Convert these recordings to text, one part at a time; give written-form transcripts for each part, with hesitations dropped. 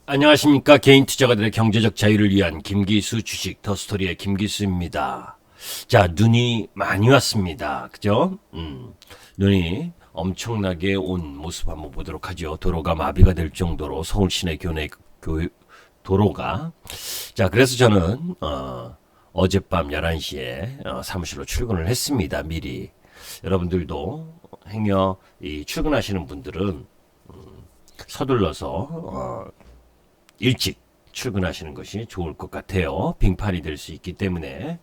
안녕하십니까. 개인 투자가들의 경제적 자유를 위한 김기수 주식 더스토리의 김기수입니다. 자, 눈이 많이 왔습니다. 그죠? 눈이 엄청나게 온 모습 한번 보도록 하죠. 도로가 마비가 될 정도로 서울 시내 도로가. 자, 그래서 저는, 어젯밤 11시에 사무실로 출근을 했습니다. 미리. 여러분들도 행여 이 출근하시는 분들은 서둘러서 일찍 출근하시는 것이 좋을 것 같아요. 빙판이 될 수 있기 때문에.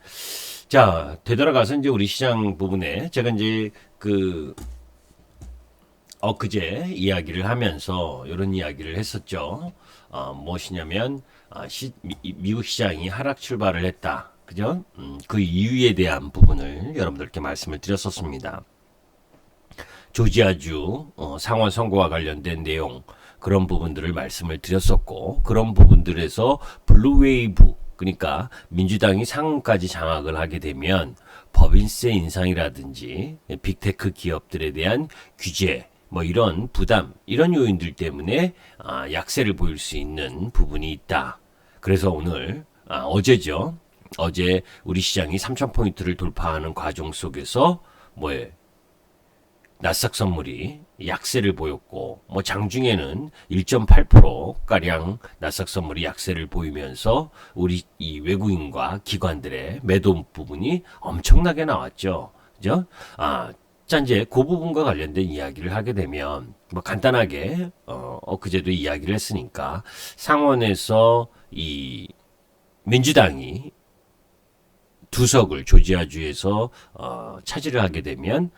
자, 되돌아가서 이제 우리 시장 부분에 제가 이제 엊그제 이야기를 하면서 이런 이야기를 했었죠. 무엇이냐면, 미국 시장이 하락 출발을 했다. 그죠? 그 이유에 대한 부분을 여러분들께 말씀을 드렸었습니다. 조지아주 상원 선거와 관련된 내용, 그런 부분들을 말씀을 드렸었고, 그런 부분들에서 블루웨이브, 그러니까 민주당이 상원까지 장악을 하게 되면 법인세 인상이라든지 빅테크 기업들에 대한 규제, 뭐 이런 부담, 이런 요인들 때문에 약세를 보일 수 있는 부분이 있다. 그래서 오늘 어제죠. 어제 우리 시장이 3,000포인트를 돌파하는 과정 속에서 뭐에 나스닥 선물이 약세를 보였고, 뭐 장중에는 1.8%가량 나스닥 선물이 약세를 보이면서 우리 이 외국인과 기관들의 매도 부분이 엄청나게 나왔죠. 그죠? 자, 이제 그 부분과 관련된 이야기를 하게 되면, 뭐 간단하게, 엊그제도 이야기를 했으니까, 상원에서 이 민주당이 두석을 조지아주에서 차지를 하게 되면,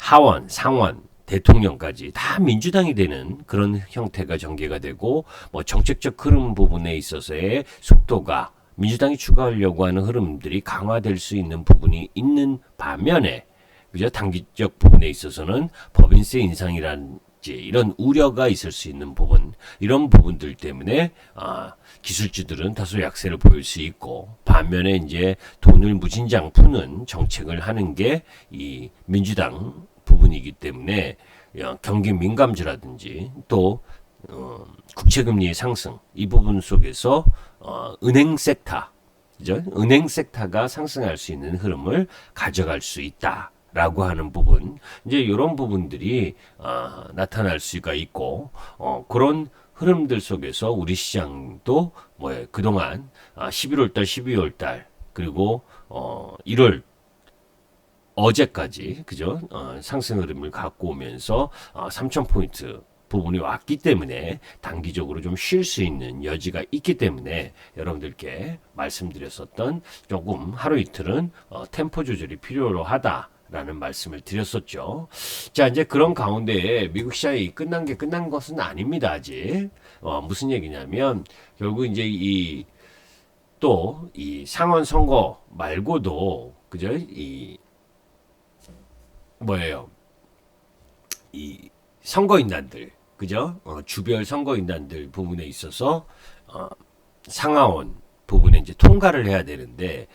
하원, 상원, 대통령까지 다 민주당이 되는 그런 형태가 전개가 되고, 뭐 정책적 흐름 부분에 있어서의 속도가 민주당이 추가하려고 하는 흐름들이 강화될 수 있는 부분이 있는 반면에, 그죠? 단기적 부분에 있어서는 법인세 인상이라든지 이런 우려가 있을 수 있는 부분, 이런 부분들 때문에 기술주들은 다소 약세를 보일 수 있고, 반면에 이제 돈을 무진장 푸는 정책을 하는 게 이 민주당 부분이기 때문에 경기 민감주라든지 또 국채금리의 상승, 이 부분 속에서 은행 섹터, 그죠? 은행 섹터가 상승할 수 있는 흐름을 가져갈 수 있다. 라고 하는 부분, 이제 이런 부분들이 나타날 수가 있고, 그런 흐름들 속에서 우리 시장도 그동안 11월달, 12월달, 그리고 1월 어제까지, 그죠? 상승 흐름을 갖고 오면서 3,000포인트 부분이 왔기 때문에 단기적으로 좀 쉴 수 있는 여지가 있기 때문에 여러분들께 말씀드렸었던, 조금 하루 이틀은 템포 조절이 필요로 하다. 라는 말씀을 드렸었죠. 자, 이제 그런 가운데 미국 시장이 끝난 것은 아닙니다, 아직. 무슨 얘기냐면, 결국 이제 이 상원 선거 말고도, 그죠? 뭐예요? 이 선거인단들, 그죠? 주별 선거인단들 부분에 있어서, 상하원 부분에 이제 통과를 해야 되는데,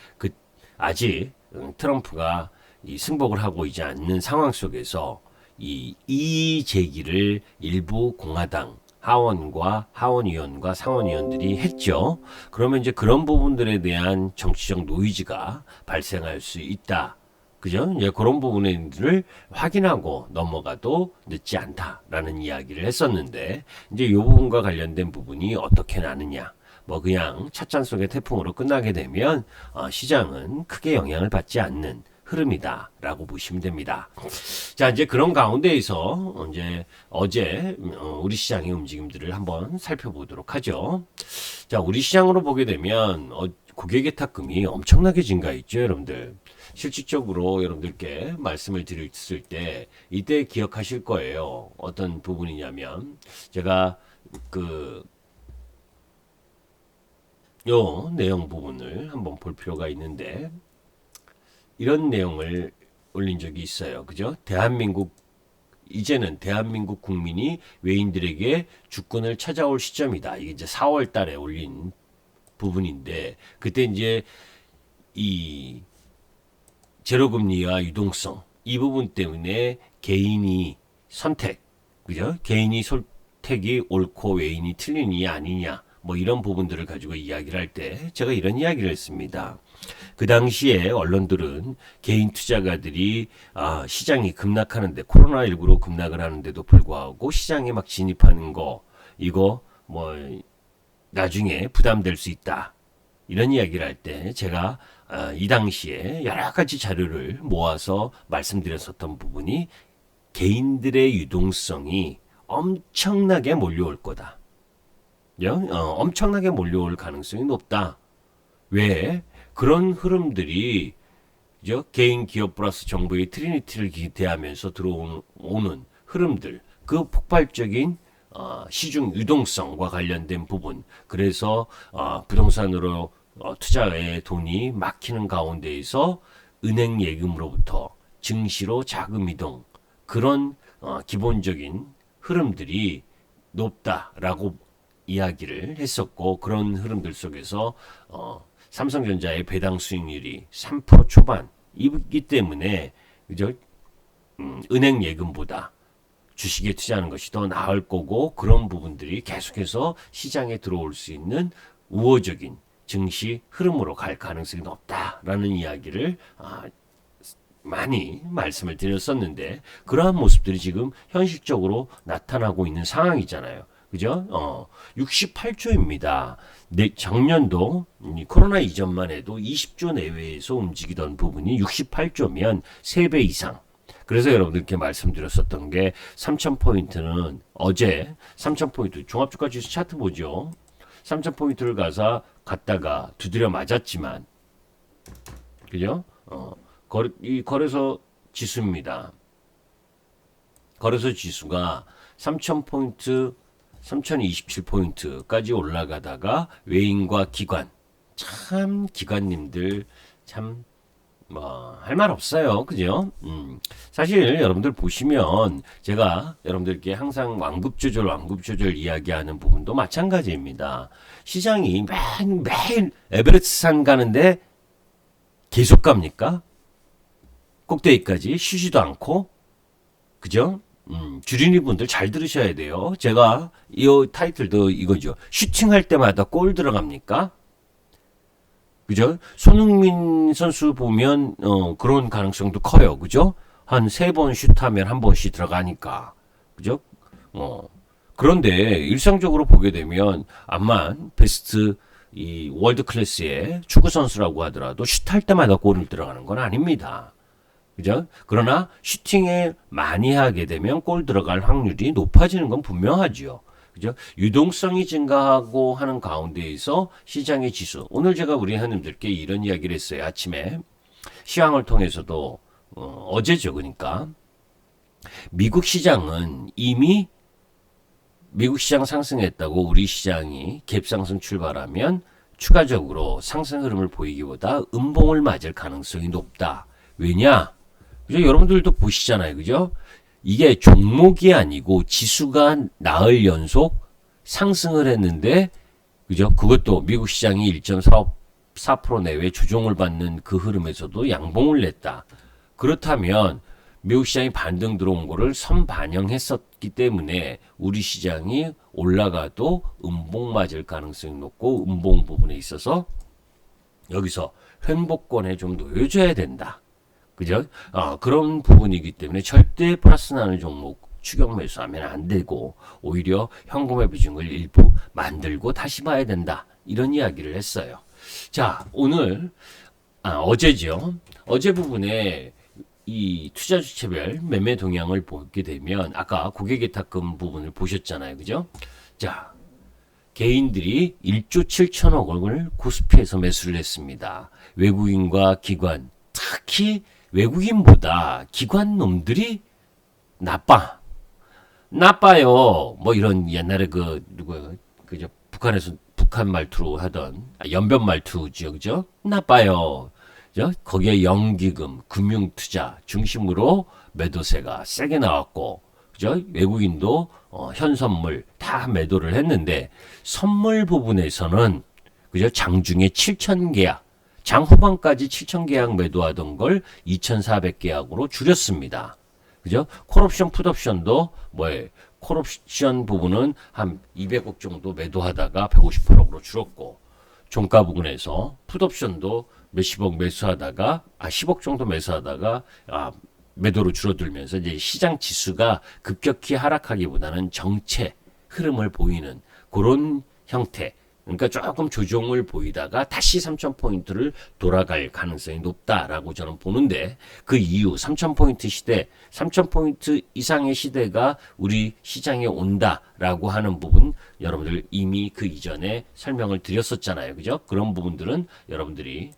아직, 트럼프가 이 승복을 하고 있지 않는 상황 속에서 이 제기를 일부 공화당 하원의원과 상원의원들이 했죠. 그러면 이제 그런 부분들에 대한 정치적 노이즈가 발생할 수 있다. 그죠? 이제 그런 부분들을 확인하고 넘어가도 늦지 않다라는 이야기를 했었는데, 이제 이 부분과 관련된 부분이 어떻게 나느냐. 뭐 그냥 찻잔 속의 태풍으로 끝나게 되면 시장은 크게 영향을 받지 않는 흐름이다라고 보시면 됩니다. 자, 이제 그런 가운데에서 이제 어제 우리 시장의 움직임들을 한번 살펴보도록 하죠. 자, 우리 시장으로 보게 되면 고객예탁금이 엄청나게 증가했죠, 여러분들. 실질적으로 여러분들께 말씀을 드렸을 때 이때 기억하실 거예요. 어떤 부분이냐면, 제가 요 내용 부분을 한번 볼 필요가 있는데, 이런 내용을 올린 적이 있어요. 그죠? 이제는 대한민국 국민이 외인들에게 주권을 찾아올 시점이다. 이게 이제 4월 달에 올린 부분인데, 그때 이제 이 제로금리와 유동성, 이 부분 때문에 개인이 선택, 그죠? 개인이 택이 옳고 외인이 틀리니 아니냐 뭐 이런 부분들을 가지고 이야기를 할 때 제가 이런 이야기를 했습니다. 그 당시에 언론들은 개인 투자가들이 시장이 급락하는데 코로나19로 급락을 하는데도 불구하고 시장에 막 진입하는 거 이거 뭐 나중에 부담될 수 있다. 이런 이야기를 할 때 제가 이 당시에 여러 가지 자료를 모아서 말씀드렸었던 부분이 개인들의 유동성이 엄청나게 몰려올 거다. 엄청나게 몰려올 가능성이 높다. 왜? 그런 흐름들이 개인 기업 플러스 정부의 트리니티를 기대하면서 들어오는 흐름들, 그 폭발적인 시중 유동성과 관련된 부분. 그래서 부동산으로 투자의 돈이 막히는 가운데에서 은행 예금으로부터 증시로 자금 이동, 그런 기본적인 흐름들이 높다라고 이야기를 했었고, 그런 흐름들 속에서 삼성전자의 배당 수익률이 3% 초반이기 때문에 그죠? 은행 예금보다 주식에 투자하는 것이 더 나을 거고, 그런 부분들이 계속해서 시장에 들어올 수 있는 우호적인 증시 흐름으로 갈 가능성이 높다라는 이야기를 많이 말씀을 드렸었는데, 그러한 모습들이 지금 현실적으로 나타나고 있는 상황이잖아요. 그죠? 68조입니다. 작년도 코로나 이전만 해도 20조 내외에서 움직이던 부분이 68조면 3배 이상. 그래서 여러분들께 말씀드렸었던 게 3,000포인트는 어제 3,000포인트 종합주가지수 차트 보죠. 3,000포인트를 갔다가 두드려 맞았지만, 그죠? 이 거래소 지수입니다. 거래소 지수가 3,000포인트 3027포인트까지 올라가다가 외인과 기관, 참 기관님들 참 할 말 없어요. 그죠? 사실 여러분들 보시면 제가 여러분들께 항상 완급 조절 이야기하는 부분도 마찬가지입니다. 시장이 매일 에베레스트산 가는데 계속 갑니까? 꼭대기까지 쉬지도 않고, 그죠? 주린이 분들 잘 들으셔야 돼요. 제가 이 타이틀도 이거죠. 슈팅할 때마다 골 들어갑니까? 그죠? 손흥민 선수 보면 그런 가능성도 커요. 그죠? 한 3번 슛하면 한 번씩 들어가니까. 그죠? 그런데 일상적으로 보게 되면 암만 베스트 이 월드 클래스의 축구 선수라고 하더라도 슛할 때마다 골을 들어가는 건 아닙니다. 그죠? 그러나 슈팅을 많이 하게 되면 골 들어갈 확률이 높아지는 건 분명하죠. 그죠? 유동성이 증가하고 하는 가운데에서 시장의 지수. 오늘 제가 우리 회원님들께 이런 이야기를 했어요. 아침에 시황을 통해서도 어제죠. 그러니까 미국 시장은 이미 미국 시장 상승했다고 우리 시장이 갭상승 출발하면 추가적으로 상승 흐름을 보이기보다 음봉을 맞을 가능성이 높다. 왜냐? 그죠? 여러분들도 보시잖아요. 그죠? 이게 종목이 아니고 지수가 나흘 연속 상승을 했는데, 그죠? 그것도 미국 시장이 1.4% 내외 조정을 받는 그 흐름에서도 양봉을 냈다. 그렇다면 미국 시장이 반등 들어온 거를 선반영했었기 때문에 우리 시장이 올라가도 음봉 맞을 가능성이 높고, 음봉 부분에 있어서 여기서 횡보권에 좀 놓여줘야 된다. 그죠? 그런 부분이기 때문에 절대 플러스 나는 종목 추격 매수하면 안 되고, 오히려 현금의 비중을 일부 만들고 다시 봐야 된다. 이런 이야기를 했어요. 자, 오늘, 어제죠. 어제 부분에 이 투자 주체별 매매 동향을 보게 되면, 아까 고객예탁금 부분을 보셨잖아요. 그죠? 자, 개인들이 1조 7천억 원을 코스피에서 매수를 했습니다. 외국인과 기관, 특히 외국인보다 기관 놈들이 나빠요. 뭐 이런 옛날에 그저 북한에서 북한 말투로 하던 연변 말투죠. 그죠? 나빠요. 그죠? 거기에 연기금, 금융투자 중심으로 매도세가 세게 나왔고, 그죠? 외국인도 현선물 다 매도를 했는데, 선물 부분에서는 그죠? 장중에 7,000계약, 장 후반까지 7,000계약 매도하던 걸 2,400계약으로 줄였습니다. 그죠? 콜옵션, 풋옵션도 콜옵션 부분은 한 200억 정도 매도하다가 150%로 줄었고, 종가 부분에서 풋옵션도 몇십억 매수하다가 10억 정도 매수하다가 매도로 줄어들면서 이제 시장 지수가 급격히 하락하기보다는 정체 흐름을 보이는 그런 형태. 그러니까 조금 조정을 보이다가 다시 3,000포인트를 돌아갈 가능성이 높다라고 저는 보는데, 그 이유 3,000포인트 시대, 3,000포인트 이상의 시대가 우리 시장에 온다라고 하는 부분 여러분들 이미 그 이전에 설명을 드렸었잖아요. 그죠? 그런 부분들은 여러분들이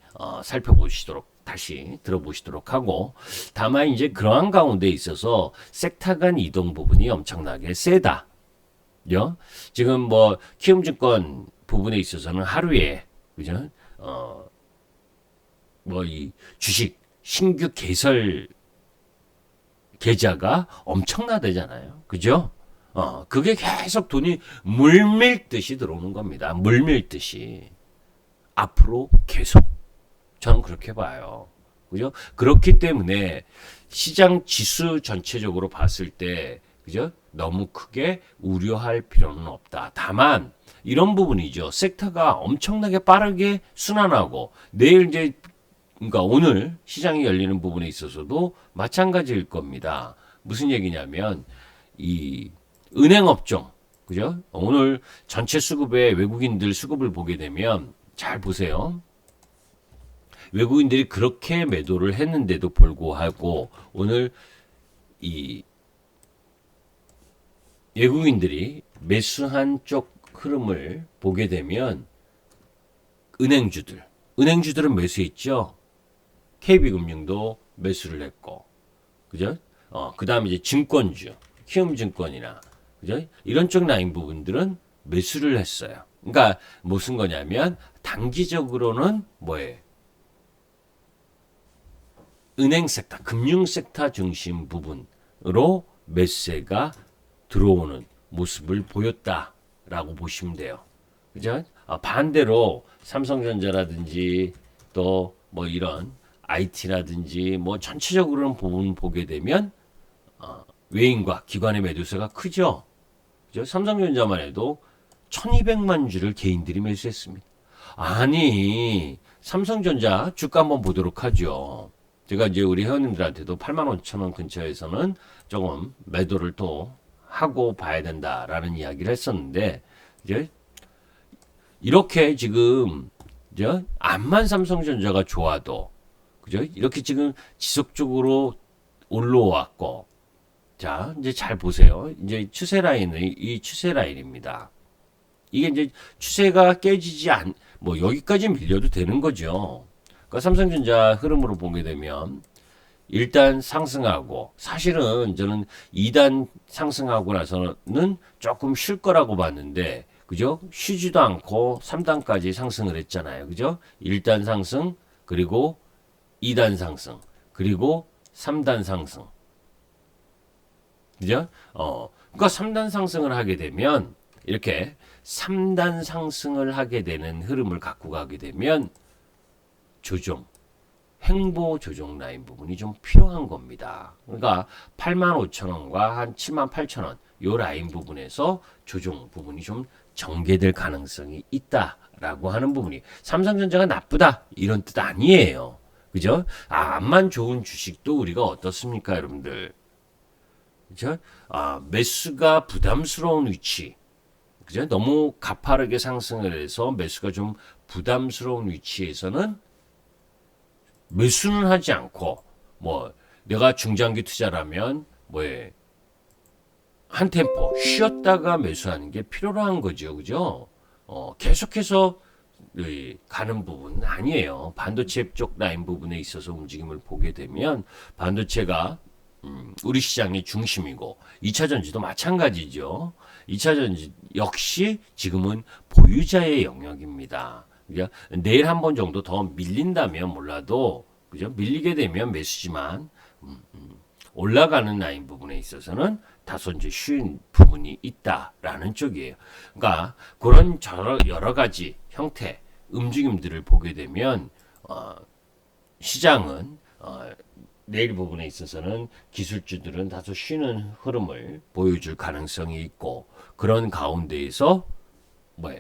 살펴보시도록 다시 들어보시도록 하고, 다만 이제 그러한 가운데 있어서 섹터 간 이동 부분이 엄청나게 세다. 지금 뭐 키움증권 부분에 있어서는 하루에 그죠? 뭐 이 주식 신규 개설 계좌가 엄청나대잖아요. 그죠? 그게 계속 돈이 물밀듯이 들어오는 겁니다. 물밀듯이. 앞으로 계속. 저는 그렇게 봐요. 그죠? 그렇기 때문에 시장 지수 전체적으로 봤을 때, 그죠? 너무 크게 우려할 필요는 없다. 다만, 이런 부분이죠. 섹터가 엄청나게 빠르게 순환하고, 내일 이제, 그러니까 오늘 시장이 열리는 부분에 있어서도 마찬가지일 겁니다. 무슨 얘기냐면, 이 은행 업종, 그죠? 오늘 전체 수급에 외국인들 수급을 보게 되면, 잘 보세요. 외국인들이 그렇게 매도를 했는데도 불구하고, 오늘 이 외국인들이 매수한 쪽 흐름을 보게 되면 은행주들은 매수했죠. KB금융도 매수를 했고, 그죠? 그 다음에 이제 증권주, 키움증권이나, 그죠? 이런 쪽 라인 부분들은 매수를 했어요. 그러니까 무슨 거냐면 단기적으로는 뭐예요? 은행 섹터, 금융 섹터 중심 부분으로 매수세가 들어오는 모습을 보였다라고 보시면 돼요. 그죠? 반대로 삼성전자라든지 또 뭐 이런 IT라든지 뭐 전체적으로는 부분 보게 되면 외인과 기관의 매도세가 크죠. 그죠? 삼성전자만 해도 1200만 주를 개인들이 매수했습니다. 아니, 삼성전자 주가 한번 보도록 하죠. 제가 이제 우리 회원님들한테도 85,000원 근처에서는 조금 매도를 또 하고 봐야 된다라는 이야기를 했었는데, 이제 이렇게 지금 이제 암만 삼성전자가 좋아도, 그죠? 이렇게 지금 지속적으로 올라왔고, 자 이제 잘 보세요. 이제 추세 라인은 이 추세 라인입니다. 이게 이제 추세가 깨지지 뭐 여기까지 밀려도 되는 거죠. 그러니까 삼성전자 흐름으로 보게 되면 일단 상승하고, 사실은 저는 2단 상승하고 나서는 조금 쉴 거라고 봤는데, 그죠? 쉬지도 않고 3단까지 상승을 했잖아요. 그죠? 1단 상승, 그리고 2단 상승, 그리고 3단 상승. 그죠? 그러니까 3단 상승을 하게 되면, 이렇게 3단 상승을 하게 되는 흐름을 갖고 가게 되면 조정, 횡보 조정 라인 부분이 좀 필요한 겁니다. 그러니까 85,000원과 한 78,000원 요 라인 부분에서 조정 부분이 좀 전개될 가능성이 있다라고 하는 부분이, 삼성전자가 나쁘다 이런 뜻 아니에요. 그죠? 암만 좋은 주식도 우리가 어떻습니까, 여러분들? 그죠? 매수가 부담스러운 위치, 그죠? 너무 가파르게 상승을 해서 매수가 좀 부담스러운 위치에서는 매수는 하지 않고, 뭐 내가 중장기 투자라면 뭐에 한 템포 쉬었다가 매수하는 게 필요한 거죠. 그죠? 계속해서 가는 부분은 아니에요. 반도체 쪽 라인 부분에 있어서 움직임을 보게 되면 반도체가 우리 시장의 중심이고, 2차 전지도 마찬가지죠. 2차 전지 역시 지금은 보유자의 영역입니다. 그러니까 내일 한 번 정도 더 밀린다면 몰라도, 그죠? 밀리게 되면 매수지만 올라가는 라인 부분에 있어서는 다소 이제 쉬운 부분이 있다라는 쪽이에요. 그러니까 그런 여러 가지 형태 움직임들을 보게 되면 시장은 내일 부분에 있어서는 기술주들은 다소 쉬는 흐름을 보여줄 가능성이 있고 그런 가운데에서 뭐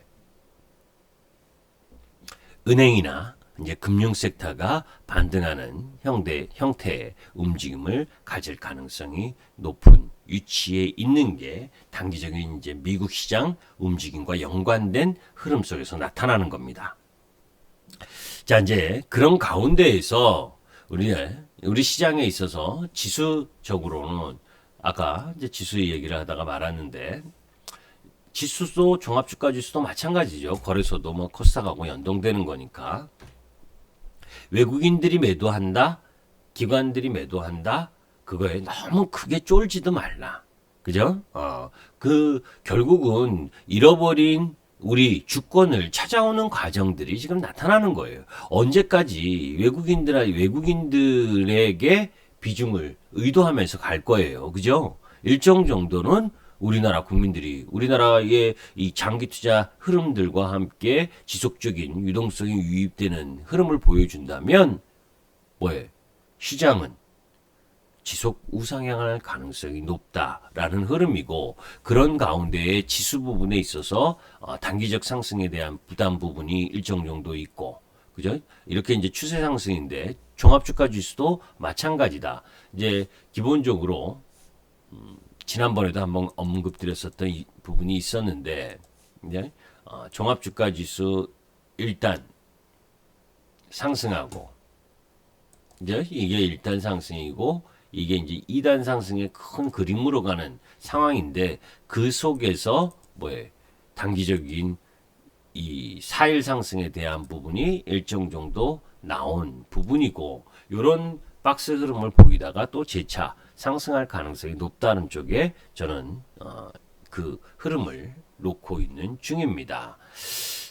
은행이나 이제 금융 섹터가 반등하는 형태의 움직임을 가질 가능성이 높은 위치에 있는 게 단기적인 이제 미국 시장 움직임과 연관된 흐름 속에서 나타나는 겁니다. 자, 이제 그런 가운데에서 우리 시장에 있어서 지수적으로는 아까 이제 지수 얘기를 하다가 말았는데 지수도 종합주가 지수도 마찬가지죠. 거래소도 뭐 코스닥하고 연동되는 거니까 외국인들이 매도한다, 기관들이 매도한다. 그거에 너무 크게 쫄지도 말라. 그죠? 결국은 잃어버린 우리 주권을 찾아오는 과정들이 지금 나타나는 거예요. 언제까지 외국인들에게 비중을 의도하면서 갈 거예요. 그죠? 일정 정도는 우리나라 국민들이 우리나라의 이 장기 투자 흐름들과 함께 지속적인 유동성이 유입되는 흐름을 보여준다면 뭐예요? 시장은 지속 우상향할 가능성이 높다라는 흐름이고 그런 가운데에 지수 부분에 있어서 단기적 상승에 대한 부담 부분이 일정 정도 있고 그죠? 이렇게 이제 추세 상승인데 종합주가 지수도 마찬가지다. 이제 기본적으로 지난번에도 한번 언급드렸었던 이 부분이 있었는데 이제 종합주가 지수 일단 상승하고 이제 이게 일단 상승이고 이게 이제 2단 상승의 큰 그림으로 가는 상황인데 그 속에서 단기적인 이 4일 상승에 대한 부분이 일정 정도 나온 부분이고 이런 박스 흐름을 보이다가 또 재차 상승할 가능성이 높다는 쪽에 저는 그 흐름을 놓고 있는 중입니다.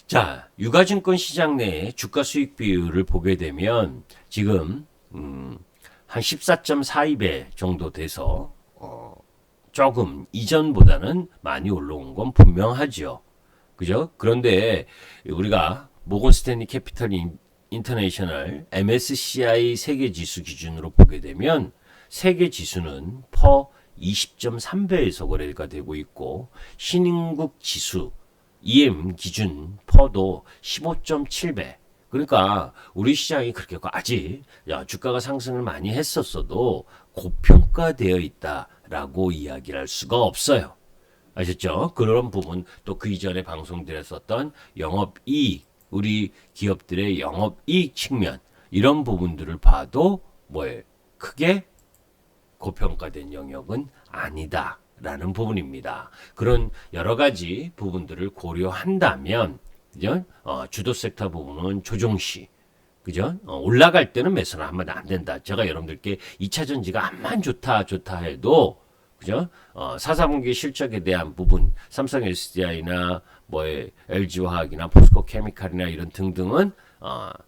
자, 유가증권 시장 내의 주가 수익 비율을 보게 되면 지금 한 14.42배 정도 돼서 조금 이전보다는 많이 올라온 건 분명하죠. 그죠? 그런데 우리가 모건 스탠리 캐피털 인터내셔널 MSCI 세계 지수 기준으로 보게 되면 세계 지수는 퍼 20.3배에서 거래가 되고 있고 신흥국 지수 EM 기준 퍼도 15.7배. 그러니까 우리 시장이 그렇게 아직 주가가 상승을 많이 했었어도 고평가되어 있다라고 이야기를 할 수가 없어요. 아셨죠? 그런 부분 또 그 이전에 방송드렸었던 영업이익 우리 기업들의 영업이익 측면 이런 부분들을 봐도 크게 고평가된 영역은 아니다라는 부분입니다. 그런 여러 가지 부분들을 고려한다면 그죠? 주도 섹터 부분은 조정시 그죠? 올라갈 때는 매수는 하면 안 된다. 제가 여러분들께 2차 전지가 암만 좋다 해도 그죠? 4사분기 실적에 대한 부분 삼성 SDI나 LG화학이나 포스코 케미칼이나 이런 등등은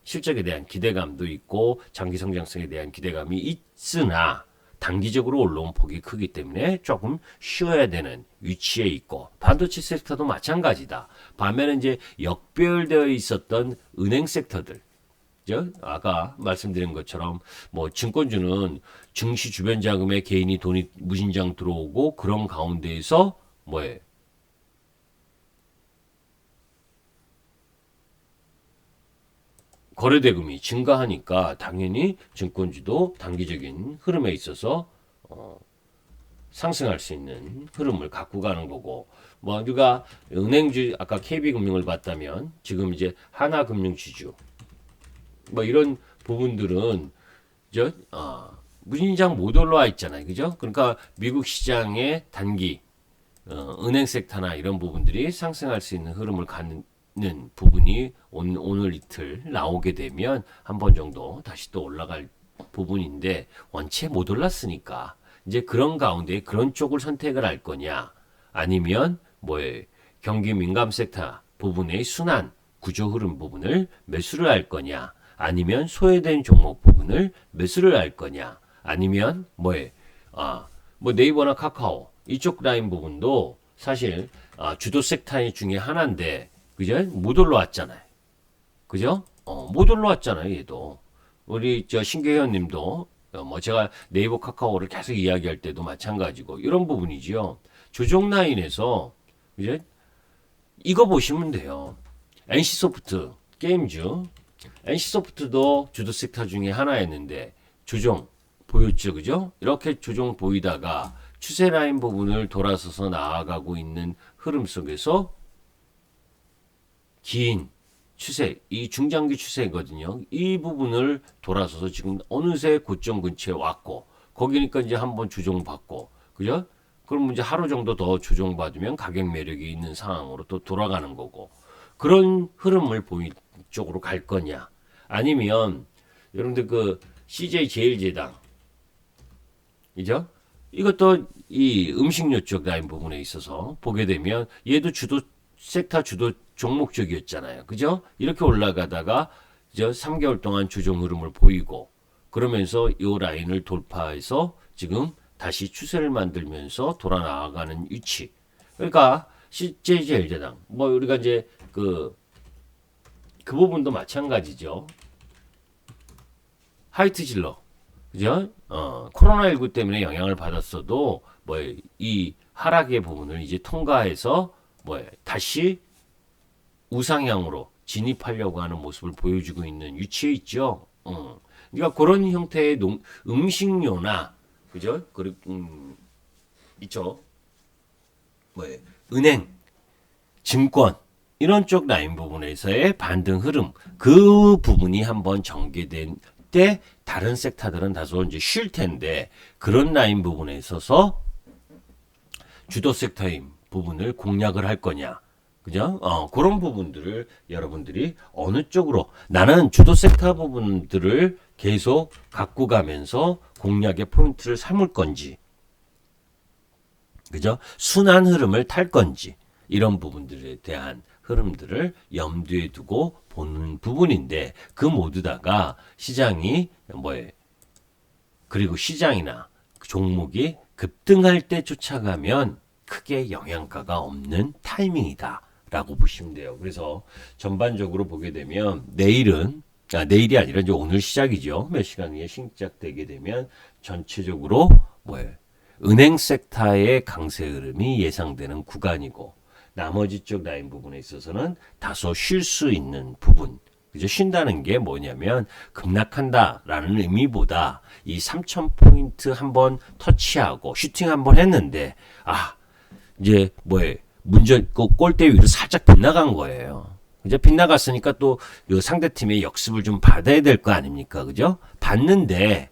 실적에 대한 기대감도 있고 장기 성장성에 대한 기대감이 있으나 단기적으로 올라온 폭이 크기 때문에 조금 쉬어야 되는 위치에 있고 반도체 섹터도 마찬가지다. 반면에 이제 역배열되어 있었던 은행 섹터들 아까 말씀드린 것처럼 증권주는 증시 주변 자금에 개인이 돈이 무진장 들어오고 그런 가운데에서 거래대금이 증가하니까 당연히 증권주도 단기적인 흐름에 있어서 상승할 수 있는 흐름을 갖고 가는 거고 우리가 은행주 아까 KB금융을 봤다면 지금 이제 하나금융지주 이런 부분들은 무진장 못 올라와 있잖아요. 그죠? 그러니까 미국 시장의 단기 은행 섹터나 이런 부분들이 상승할 수 있는 흐름을 갖는 부분이 오늘 이틀 나오게 되면 한 번 정도 다시 또 올라갈 부분인데 원체 못 올랐으니까 이제 그런 가운데 그런 쪽을 선택을 할 거냐 아니면 경기 민감 sek터 부분의 순환 구조 흐름 부분을 매수를 할 거냐 아니면 소외된 종목 부분을 매수를 할 거냐 아니면 네이버나 카카오 이쪽 라인 부분도 사실 주도 섹터 중에 하나인데 그죠? 못 올라왔잖아요. 그죠? 못 올라왔잖아요, 얘도. 우리 신계현 님도 뭐 제가 네이버 카카오를 계속 이야기할 때도 마찬가지고 이런 부분이지요. 조정 라인에서 이제 이거 보시면 돼요. NC소프트 게임주, NC소프트도 주도 섹터 중에 하나였는데 조정 보였죠, 그죠? 이렇게 조정 보이다가 추세 라인 부분을 돌아서서 나아가고 있는 흐름 속에서 긴 추세, 이 중장기 추세거든요. 이 부분을 돌아서서 지금 어느새 고점 근처에 왔고, 거기니까 이제 한번 조정받고, 그죠? 그럼 이제 하루 정도 더 조정받으면 가격 매력이 있는 상황으로 또 돌아가는 거고, 그런 흐름을 보이 쪽으로 갈 거냐? 아니면 여러분들 그 CJ 제일제당, 그죠? 이것도 이 음식료 쪽 라인 부분에 있어서 보게 되면 얘도 주도 섹터 주도 종목 쪽이었잖아요. 그죠? 이렇게 올라가다가 이제 3개월 동안 조정 흐름을 보이고 그러면서 이 라인을 돌파해서 지금 다시 추세를 만들면서 돌아 나아가는 위치. 그러니까 CJ제일제당 뭐 우리가 이제 그 부분도 마찬가지죠. 하이트질러. 그죠? 코로나19 때문에 영향을 받았어도 뭐 이 하락의 부분을 이제 통과해서 뭐 다시 우상향으로 진입하려고 하는 모습을 보여주고 있는 위치에 있죠. 그러니까 그런 형태의 음식료나 그죠? 그리고 있죠. 뭐 은행, 증권 이런 쪽 라인 부분에서의 반등 흐름 그 부분이 한번 전개된 때 다른 섹터들은 다소 이제 쉴 텐데 그런 라인 부분에 있어서 주도 섹터인 부분을 공략을 할 거냐. 그죠? 그런 부분들을 여러분들이 어느 쪽으로 나는 주도 섹터 부분들을 계속 갖고 가면서 공략의 포인트를 삼을 건지, 그죠? 순환 흐름을 탈 건지, 이런 부분들에 대한 흐름들을 염두에 두고 보는 부분인데, 그 모두 다가 시장이 그리고 시장이나 종목이 급등할 때 쫓아가면 크게 영향가가 없는 타이밍이다. 라고 보시면 돼요. 그래서 전반적으로 보게 되면 내일이 아니라 이제 오늘 시작이죠. 몇 시간 후에 시작되게 되면 전체적으로 은행 섹터의 강세 흐름이 예상되는 구간이고 나머지 쪽 라인 부분에 있어서는 다소 쉴 수 있는 부분. 그죠? 쉰다는 게 뭐냐면 급락한다라는 의미보다 이 3,000포인트 한번 터치하고 슈팅 한번 했는데 이제 문제 골대 위로 살짝 빗나간 거예요. 이제 빗나갔으니까 또 상대팀의 역습을 좀 받아야 될 거 아닙니까? 그죠? 받는데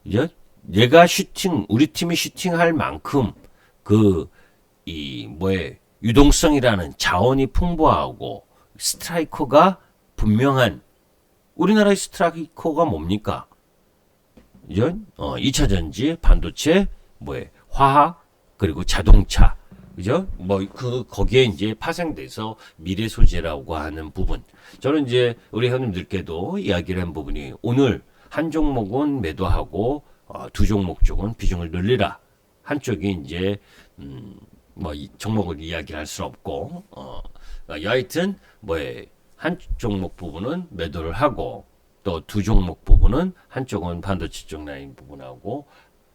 이제 얘가 우리 팀이 슈팅할 만큼 유동성이라는 자원이 풍부하고 스트라이커가 분명한 우리나라의 스트라이커가 뭡니까? 이제 2차 전지, 반도체, 화학 그리고 자동차. 그죠? 거기에 이제 파생돼서 미래 소재라고 하는 부분. 저는 이제 우리 형님들께도 이야기를 한 부분이 오늘 한 종목은 매도하고, 두 종목 쪽은 비중을 늘리라. 한쪽이 이제, 이 종목을 이야기를 할 수 없고, 여하튼, 한 종목 부분은 매도를 하고, 또 두 종목 부분은 한쪽은 반도체 쪽 라인 부분하고,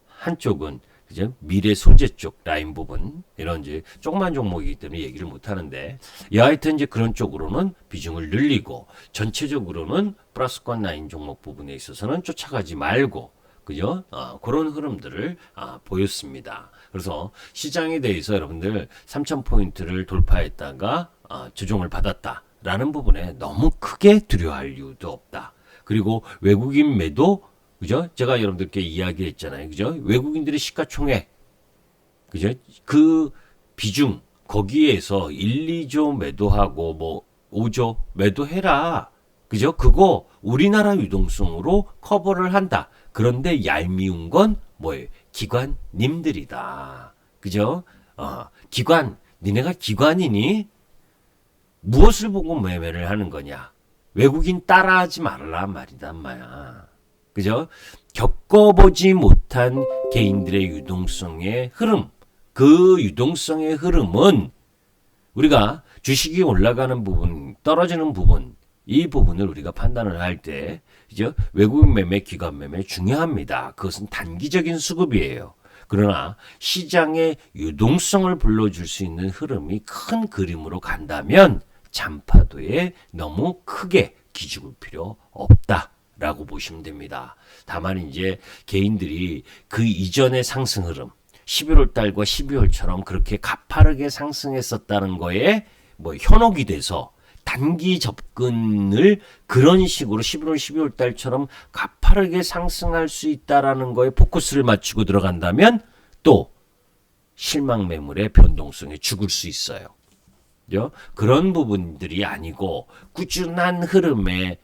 한쪽은 그죠? 미래 소재 쪽 라인 부분 이런 이제 조그만 종목이기 때문에 얘기를 못 하는데 여하튼 이제 그런 쪽으로는 비중을 늘리고 전체적으로는 플러스권 라인 종목 부분에 있어서는 쫓아가지 말고 그죠? 그런 흐름들을 보였습니다. 그래서 시장에 대해서 여러분들 3,000포인트를 돌파했다가 조정을 받았다라는 부분에 너무 크게 두려워할 이유도 없다. 그리고 외국인 매도 그죠? 제가 여러분들께 이야기했잖아요. 그죠? 외국인들의 시가총액. 그죠? 그 비중, 거기에서 1, 2조 매도하고 5조 매도해라. 그죠? 그거 우리나라 유동성으로 커버를 한다. 그런데 얄미운 건 뭐예요? 기관님들이다. 그죠? 니네가 기관이니? 무엇을 보고 매매를 하는 거냐? 외국인 따라하지 말라 말이다, 마야. 그죠? 겪어보지 못한 개인들의 유동성의 흐름, 그 유동성의 흐름은 우리가 주식이 올라가는 부분, 떨어지는 부분, 이 부분을 우리가 판단을 할 때 이제 외국인 매매, 기관 매매 중요합니다. 그것은 단기적인 수급이에요. 그러나 시장의 유동성을 불러줄 수 있는 흐름이 큰 그림으로 간다면 잔파도에 너무 크게 기죽을 필요 없다라고 보시면 됩니다. 다만 이제 개인들이 그 이전의 상승 흐름 11월 달과 12월처럼 그렇게 가파르게 상승했었다는 거에 뭐 현혹이 돼서 단기 접근을 그런 식으로 11월, 12월 달처럼 가파르게 상승할 수 있다라는 거에 포커스를 맞추고 들어간다면 또 실망 매물의 변동성에 죽을 수 있어요. 그죠? 그런 부분들이 아니고 꾸준한 흐름의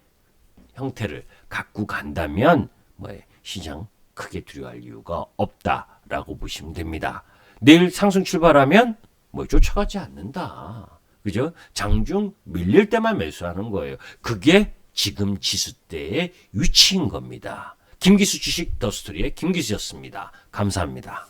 형태를 갖고 간다면 뭐 시장 크게 두려워할 이유가 없다라고 보시면 됩니다. 내일 상승 출발하면 뭐 쫓아가지 않는다. 그죠? 장중 밀릴 때만 매수하는 거예요. 그게 지금 지수대의 위치인 겁니다. 김기수 주식 더스토리의 김기수였습니다. 감사합니다.